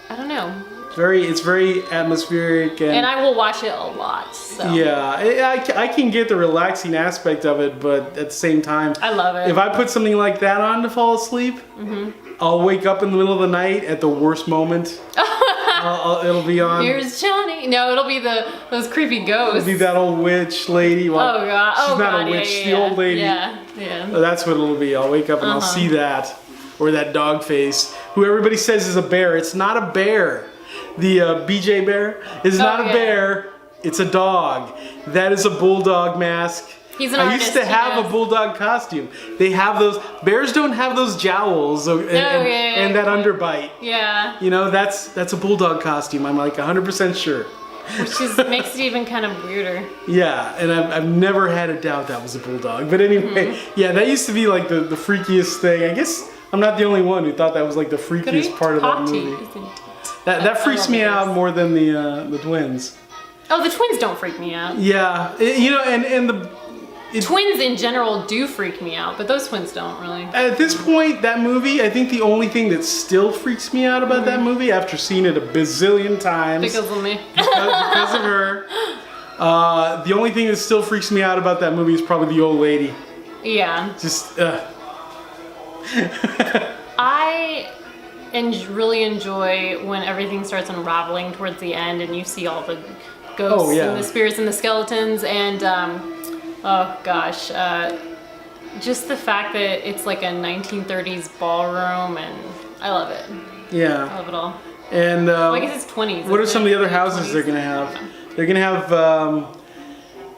I don't know. It's very atmospheric, and I will watch it a lot. So. Yeah, I can get the relaxing aspect of it, but at the same time, I love it. If I put something like that on to fall asleep, I'll wake up in the middle of the night at the worst moment. It'll be on. Here's Johnny. No, it'll be those creepy ghosts. It'll be that old witch lady. Well, oh God! She's not a witch. The old lady. Yeah. That's what it'll be. I'll wake up and I'll see that, or that dog face, who everybody says is a bear. It's not a bear. The BJ bear is not a bear. It's a dog. That is a bulldog mask. He's an artist. I used to have a bulldog costume. They have those. Bears don't have those jowls and that underbite. Yeah. That's a bulldog costume. I'm 100% sure. Which makes it even kind of weirder. Yeah, and I've never had a doubt that was a bulldog. But anyway, that used to be the freakiest thing. I guess I'm not the only one who thought that was the freakiest part of that movie. That freaks me out more than the twins. Oh, the twins don't freak me out. Yeah, and the twins in general do freak me out, but those twins don't really. At this point, that movie, I think the only thing that still freaks me out about that movie, after seeing it a bazillion times, because of me, because of her, the only thing that still freaks me out about that movie is probably the old lady. Yeah. Just. I really enjoy when everything starts unraveling towards the end, and you see all the ghosts and the spirits and the skeletons, and Oh gosh, just the fact that it's like a 1930s ballroom, and I love it. Yeah. I love it all. And well, I guess it's 20s. What are some of the other houses 20s? they're gonna have? Yeah. They're gonna have.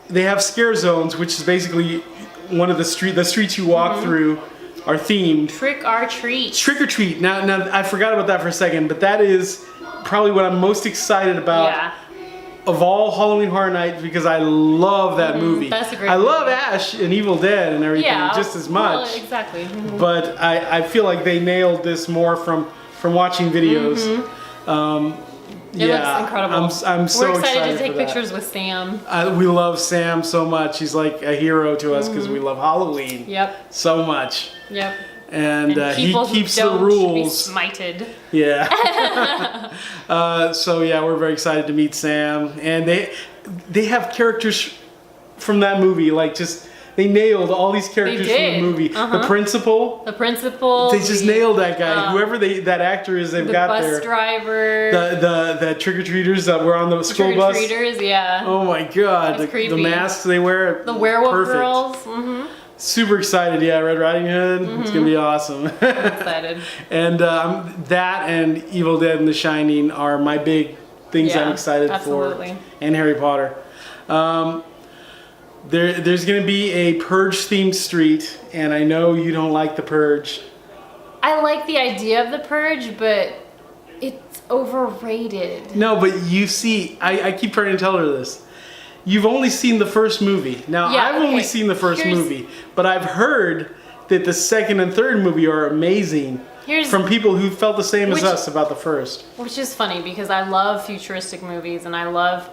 They have scare zones, which is basically one of the streets you walk through are themed. Trick or treat. Trick or treat. Now I forgot about that for a second, but that is probably what I'm most excited about of all Halloween Horror Nights, because I love that movie. That's a great I movie. love Ash and Evil Dead and everything just as much. Well, exactly. But I feel like they nailed this more from watching videos. It looks incredible. I'm so We're excited to take for that. pictures with Sam. We love Sam so much. He's like a hero to us because we love Halloween Yep. so much. Yep. And he people who keeps the don't rules. should be smited. Yeah. So yeah, we're very excited to meet Sam, and they have characters from that movie. Like they nailed all these characters from the movie. The principal. The principal. They just nailed that guy. Whoever that actor is, they've got there. The bus driver. The trick or treaters that were on the school bus. Trick or treaters, yeah. Oh my god, the masks they wear. The werewolf perfect. girls. Super excited, yeah. Red Riding Hood, it's gonna be awesome. I'm excited. And that and Evil Dead and The Shining are my big things I'm excited for. And Harry Potter. There's gonna be a Purge themed street, and I know you don't like the Purge. I like the idea of the Purge, but it's overrated. No, but you see, I keep trying to tell her this. You've only seen the first movie. Now, I've only seen the first movie, but I've heard that the second and third movie are amazing from people who felt the same as us about the first. Which is funny because I love futuristic movies, and I love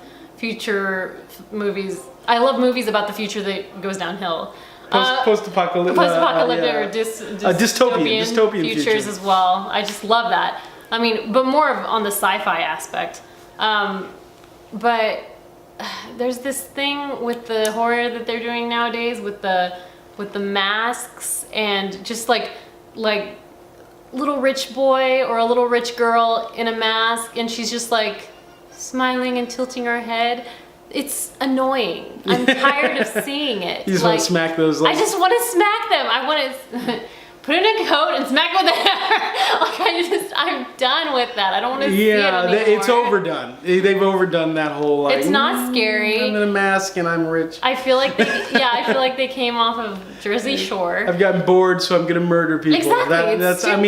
movies. I love movies about the future that goes downhill. Post-apocalyptic or dystopian futures as well. I just love that. I mean, but more on the sci-fi aspect. But there's this thing with the horror that they're doing nowadays with the masks, and just like little rich boy or a little rich girl in a mask, and she's just like smiling and tilting her head. It's annoying. I'm tired of seeing it. You just want to smack those. I just want to smack them. I want to put in a coat and smack with a hammer. I'm done with that. I don't want to see it anymore. It's overdone. They've overdone that whole. It's not scary. I'm in a mask and I'm rich. I feel like they came off of Jersey Shore. I've gotten bored, so I'm gonna murder people. Exactly.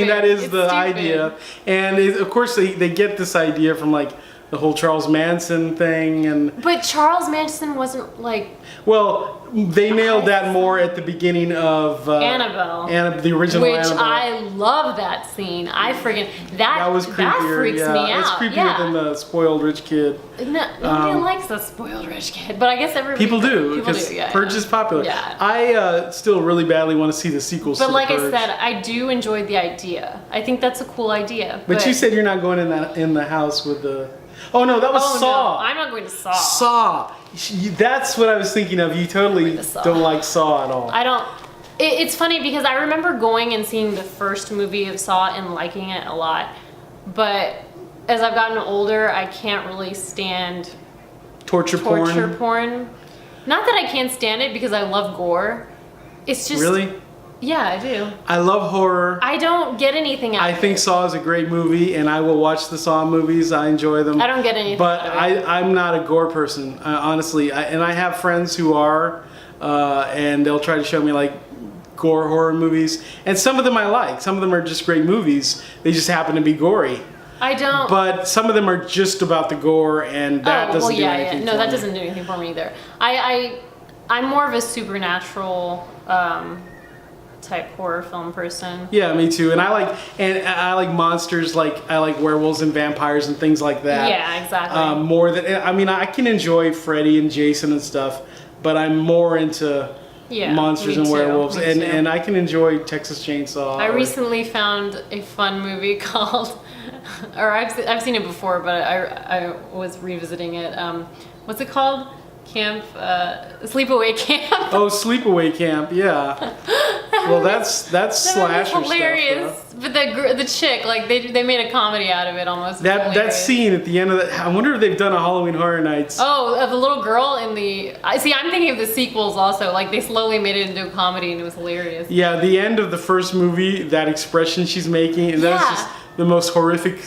That is the idea, and of course they get this idea from like the whole Charles Manson thing, but Charles Manson wasn't like. Well, they nailed that more at the beginning of Annabelle. The original Which Annabelle. I love that scene. I friggin' that was creepier. That freaks me out. It's creepier than the spoiled rich kid. No, nobody likes the spoiled rich kid, but I guess everybody. People do because Purge is popular. Yeah. I still really badly want to see the sequels. But to like the Purge. I said, I do enjoy the idea. I think that's a cool idea. But you said you're not going in the house with the. Oh no, that was Saw. No, I'm not going to Saw. Saw. That's what I was thinking of. You totally don't like Saw at all. I don't. It's funny because I remember going and seeing the first movie of Saw and liking it a lot. But as I've gotten older, I can't really stand torture porn. Not that I can't stand it because I love gore. It's just. Really? Yeah, I do. I love horror. I don't get anything out of it. I think Saw is a great movie, and I will watch the Saw movies. I enjoy them. I don't get anything but out of it. I'm not a gore person, honestly. And I have friends who are, and they'll try to show me like gore horror movies. And some of them I like. Some of them are just great movies. They just happen to be gory. I don't. But some of them are just about the gore, and that doesn't do anything No, for that me. doesn't do anything for me either. I'm more of a supernatural type horror film person. Yeah, me too. And I like monsters, like I like werewolves and vampires and things like that. Yeah, exactly. More than I can enjoy Freddy and Jason and stuff, but I'm more into monsters and werewolves, and I can enjoy Texas Chainsaw. I recently found a fun movie called, or I've seen it before, but I was revisiting it. What's it called? Sleepaway Camp. Oh, Sleepaway Camp, yeah. Well, that's slasher hilarious. stuff. But the chick, like they made a comedy out of it almost. That scene at the end of that. I wonder if they've done a Halloween Horror Nights. Oh, of the little girl in the. See, I'm thinking of the sequels also. Like they slowly made it into a comedy, and it was hilarious. Yeah, the end of the first movie, that expression she's making, and that was just the most horrific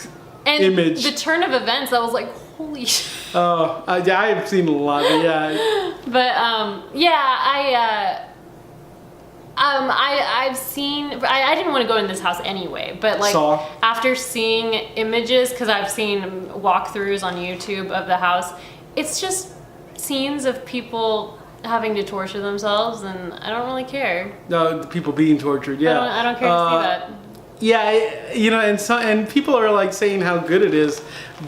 image. The turn of events, I was like, holy shit. Oh, yeah, I have seen a lot. But yeah. But yeah, I've seen. I didn't want to go in this house anyway, but like after seeing images, because I've seen walkthroughs on YouTube of the house, it's just scenes of people having to torture themselves, and I don't really care. No, people being tortured. Yeah, I don't care to see that. Yeah, you know, and people are like saying how good it is,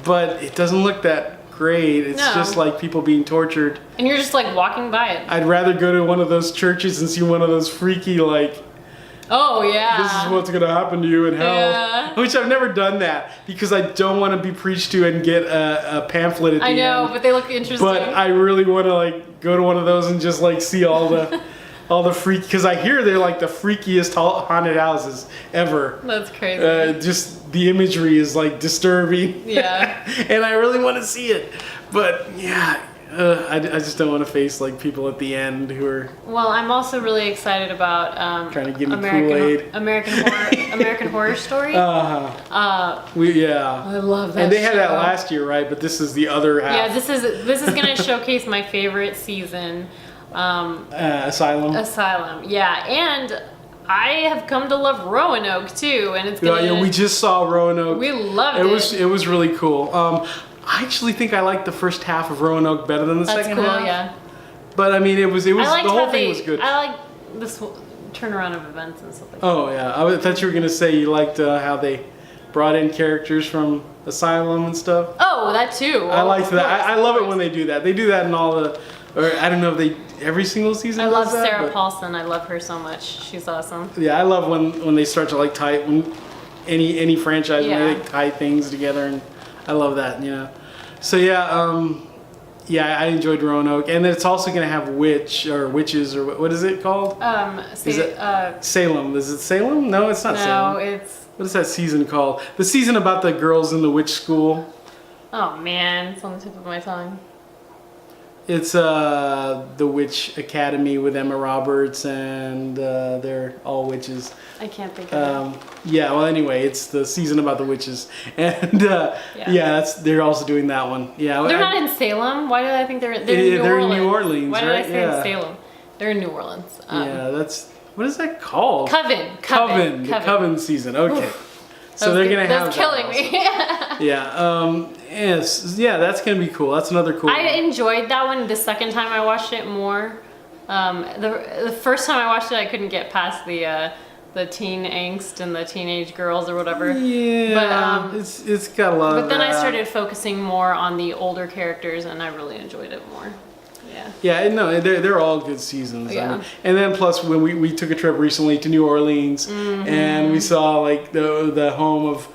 but it doesn't look that great. It's just like people being tortured. And you're just like walking by it. I'd rather go to one of those churches and see one of those freaky like, oh yeah, this is what's gonna happen to you in hell. Yeah. Which I've never done that because I don't want to be preached to and get a pamphlet at the end. I know, but they look interesting. But I really want to like go to one of those and just like see all the all the freak, because I hear they're like the freakiest haunted houses ever. That's crazy. Just the imagery is like disturbing. Yeah. And I really want to see it, but yeah. I just don't want to face like people at the end who are. Well, I'm also really excited about trying to give me Kool-Aid. American Horror Story. I love that. And they had that last year, right? But this is the other half. Yeah, this is gonna showcase my favorite season. Asylum. Yeah, and I have come to love Roanoke too, and it's gonna. Yeah, we just saw Roanoke. We loved it. It was really cool. I actually think I liked the first half of Roanoke better than the second half. Yeah. But I mean, it was the whole thing was good. I like this turnaround of events and stuff like that. Oh yeah, I thought you were gonna say you liked how they brought in characters from Asylum and stuff. Oh, that too. I liked that. I love it when they do that. They do that in all the. Or I don't know if they every single season. I love Sarah Paulson. I love her so much. She's awesome. Yeah, I love when they start to like tie any franchise when they like, tie things together, and I love that. You know, so I enjoyed Roanoke, and then it's also gonna have witches or what is it called? Salem. Is it Salem? No, it's not Salem. No, it's. What is that season called? The season about the girls in the witch school. Oh man, it's on the tip of my tongue. It's the Witch Academy with Emma Roberts, and they're all witches. I can't think of it. Yeah, well, anyway, it's the season about the witches, and they're also doing that one. Yeah, they're not in Salem. Why did I think they're in New Orleans? Why did I say in Salem? They're in New Orleans. What is that called? Coven. The Coven season. Okay. So they're gonna have. That's killing me. Yeah. That's gonna be cool. That's another cool. I enjoyed that one the second time I watched it more. The first time I watched it, I couldn't get past the teen angst and the teenage girls or whatever. Yeah. But it's got a lot. But then I started focusing more on the older characters, and I really enjoyed it more. Yeah, no, they're all good seasons. Yeah. I mean, and then plus when we took a trip recently to New Orleans, and we saw like the home of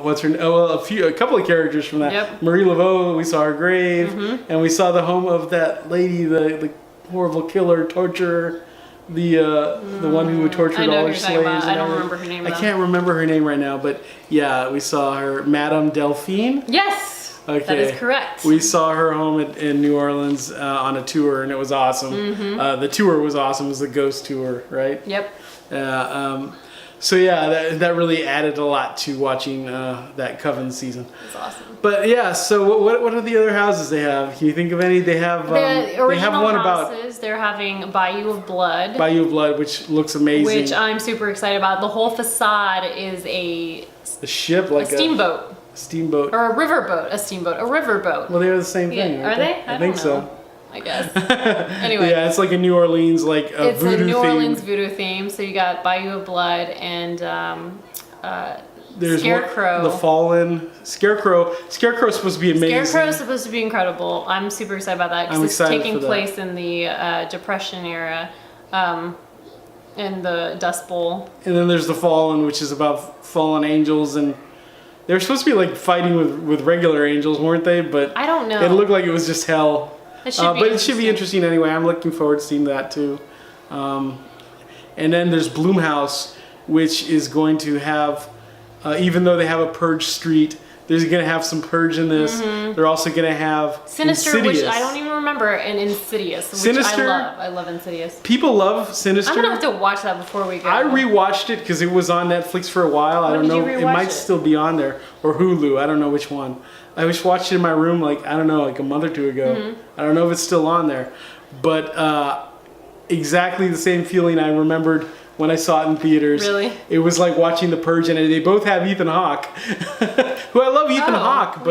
what's her name? Oh, well, a couple of characters from that. Yep. Marie Laveau. We saw her grave, and we saw the home of that lady, the horrible killer, torturer, the one who tortured all her slaves. I don't remember her name. I can't remember her name right now, but yeah, we saw her, Madame Delphine. Yes. Okay. That is correct. We saw her home in New Orleans on a tour, and it was awesome. The tour was awesome. It was the ghost tour, right? Yep. So yeah, that really added a lot to watching that Coven season. It's awesome. But yeah, so what are the other houses they have? Can you think of any? They have the original they have one houses. They're having Bayou of Blood. Bayou of Blood, which looks amazing. Which I'm super excited about. The whole facade is a ship, like a steamboat. Steamboat. Or a riverboat. A steamboat. A riverboat. Well, they're the same thing. Yeah. Are they? I think so. I guess. Anyway. Yeah, it's like a New Orleans, like a voodoo theme. It's a New Orleans voodoo theme. So you got Bayou of Blood and there's Scarecrow. The Fallen. Scarecrow. Scarecrow's supposed to be amazing. Scarecrow's supposed to be incredible. I'm super excited about that because it's taking place in the Depression era. In the Dust Bowl. And then there's The Fallen, which is about fallen angels, and they were supposed to be like fighting with regular angels, weren't they? But I don't know. It looked like it was just hell. It should but it should be interesting anyway. I'm looking forward to seeing that too. And then there's Blumhouse, which is going to have, even though they have a Purge Street, there's going to have some Purge in this. They're also going to have Sinister, Insidious. which I don't even remember, and Insidious, which Sinister, I love. I love Insidious. People love Sinister. I'm going to have to watch that before we go. I rewatched it because it was on Netflix for a while. I don't know. It might still be on there. Or Hulu. I don't know which one. I just watched it in my room like a month or two ago. I don't know if it's still on there. But exactly the same feeling I remembered when I saw it in theaters. Really? It was like watching The Purge, and they both have Ethan Hawke, who I love Ethan Hawke,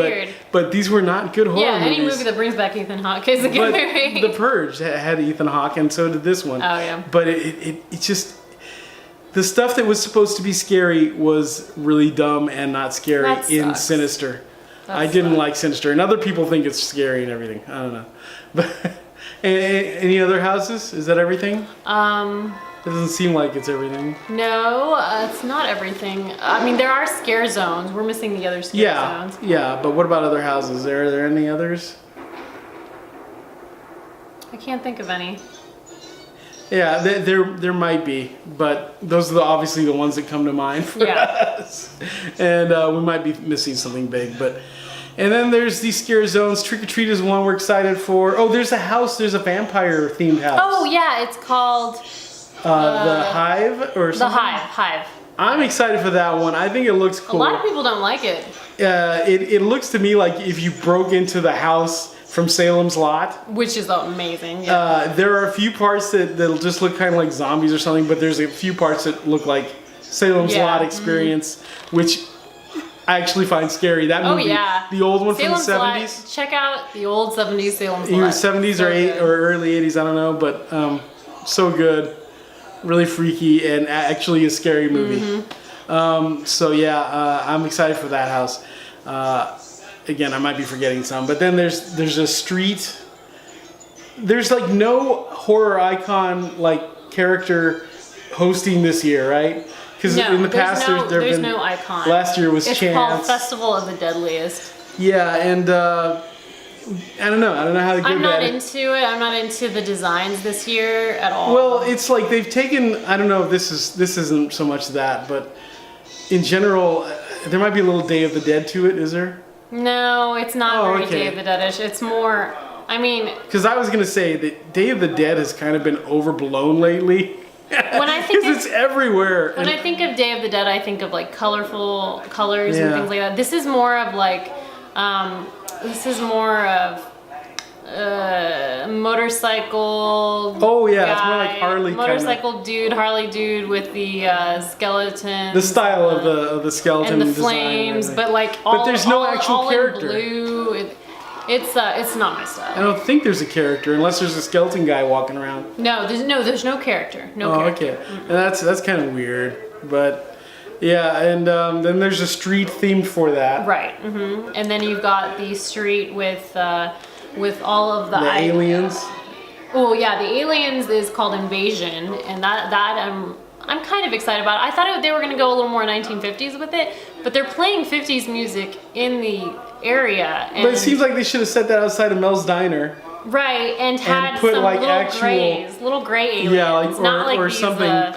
but these were not good horror movies. Yeah, any movie that brings back Ethan Hawke is a good movie. The Purge had Ethan Hawke, and so did this one. Oh, yeah. But it just... The stuff that was supposed to be scary was really dumb and not scary in Sinister. I didn't like Sinister, and other people think it's scary and everything. I don't know. But any other houses? Is that everything? It doesn't seem like it's everything. No, it's not everything. I mean, there are scare zones. We're missing the other scare zones. Yeah, but what about other houses? Are there any others? I can't think of any. Yeah, there might be, but those are obviously the ones that come to mind for us. And we might be missing something big, but... And then there's these scare zones. Trick or Treat is one we're excited for. Oh, there's a vampire-themed house. Oh, yeah, it's called... the Hive or something? The Hive. I'm excited for that one. I think it looks cool. A lot of people don't like it. It looks to me like if you broke into the house from Salem's Lot. Which is amazing. Yeah. There are a few parts that'll just look kind of like zombies or something, but there's a few parts that look like Salem's Lot experience, which I actually find scary. That movie, the old one Salem's from the Lot, 70s. check out the old 70s Salem's Lot. Either 70s or early 80s, I don't know, but so good. Really freaky and actually a scary movie. So yeah, I'm excited for that house. Again, I might be forgetting some, but then there's a street. There's like no horror icon like character hosting this year, right? Because in the past there's no icon. Last year was Chance. It's called Festival of the Deadliest. Yeah, and I don't know how to give I'm not into it. I'm not into the designs this year at all. Well, it's like they've taken. I don't know if this isn't so much that, but in general, there might be a little Day of the Dead to it. Is there? No, it's not very Day of the Dead-ish. It's more. I mean. Because I was gonna say that Day of the Dead has kind of been overblown lately. When I think it's everywhere. When I think of Day of the Dead, I think of like colorful colors and things like that. This is more of like. This is more of motorcycle. Oh yeah, guy, it's more like Harley. Motorcycle dude, Harley dude with the skeleton. The style of the skeleton and the flames, design, but like but there's no actual character. In blue. It's not my style. I don't think there's a character unless there's a skeleton guy walking around. No, there's no character. No character. Okay, and that's kind of weird, but. Yeah, and then there's a street themed for that. Right. And then you've got the street with all of the aliens. Oh yeah, the aliens is called Invasion, and that I'm kind of excited about it. I thought they were going to go a little more 1950s with it, but they're playing 50s music in the area. But it seems like they should have set that outside of Mel's Diner. Right, and had put some like little gray aliens. Yeah, like not like or these, something.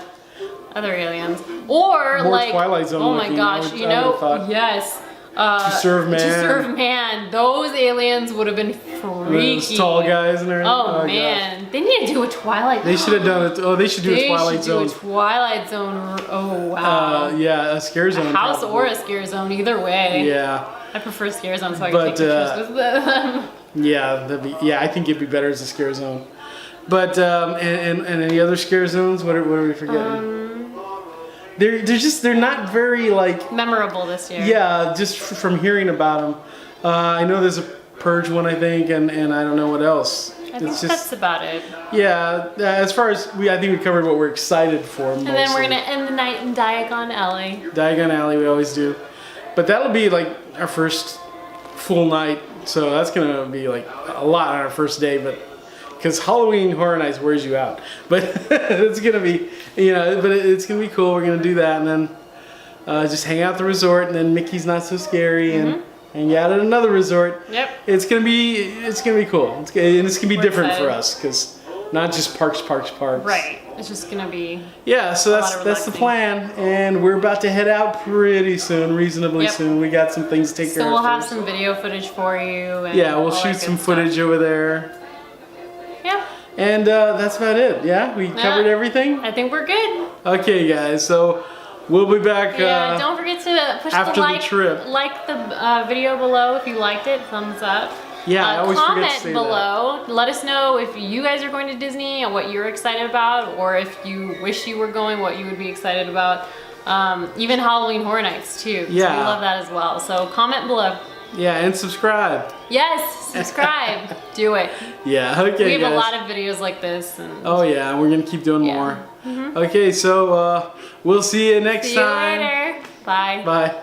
Other aliens, or more like Twilight Zone. Oh my gosh, yes. To Serve Man. To Serve Man. Those aliens would have been freaky. Those tall guys and everything. Oh man, gosh. They need to do a Twilight. They should have done it. Oh, they should do a Twilight Zone. They should do a Twilight Zone. Oh wow. Yeah, a scare zone. A house or a scare zone, either way. Yeah. I prefer scare zone, so I can take pictures with them. Yeah, I think it'd be better as a scare zone. But and any other scare zones? What are we forgetting? They're not very like memorable this year. Yeah, just from hearing about them. I know there's a Purge one, I think, and I don't know what else. I think that's about it. Yeah, as far as I think we covered what we're excited for. And then we're gonna end the night in Diagon Alley. Diagon Alley, we always do, but that'll be like our first full night, so that's gonna be like a lot on our first day, but. Because Halloween Horror Nights wears you out, but it's gonna be, but it's gonna be cool. We're gonna do that, and then just hang out at the resort, and then Mickey's Not So Scary, and hang out at another resort. Yep. It's gonna be cool. It's gonna be different for us, because not just parks. Right. it's just gonna be so that's the plan, and we're about to head out pretty soon, reasonably soon. We got some things to take care of. So we'll have first. some video footage for you. And we'll shoot some footage over there. Yeah. And that's about it. Yeah, we covered everything. I think we're good. Okay, guys. So we'll be back. Yeah. Don't forget to push after the trip. like the video below if you liked it. Thumbs up. Yeah, I always forget to comment say below. Let us know if you guys are going to Disney and what you're excited about, or if you wish you were going, what you would be excited about. Even Halloween Horror Nights too. Yeah. So we love that as well. So comment below. Yeah, and subscribe. Yes, subscribe. Do it. Yeah, okay, We have guys. a lot of videos like this. And oh yeah, we're gonna keep doing more. Okay, so we'll see you next time. See you later. Bye. Bye.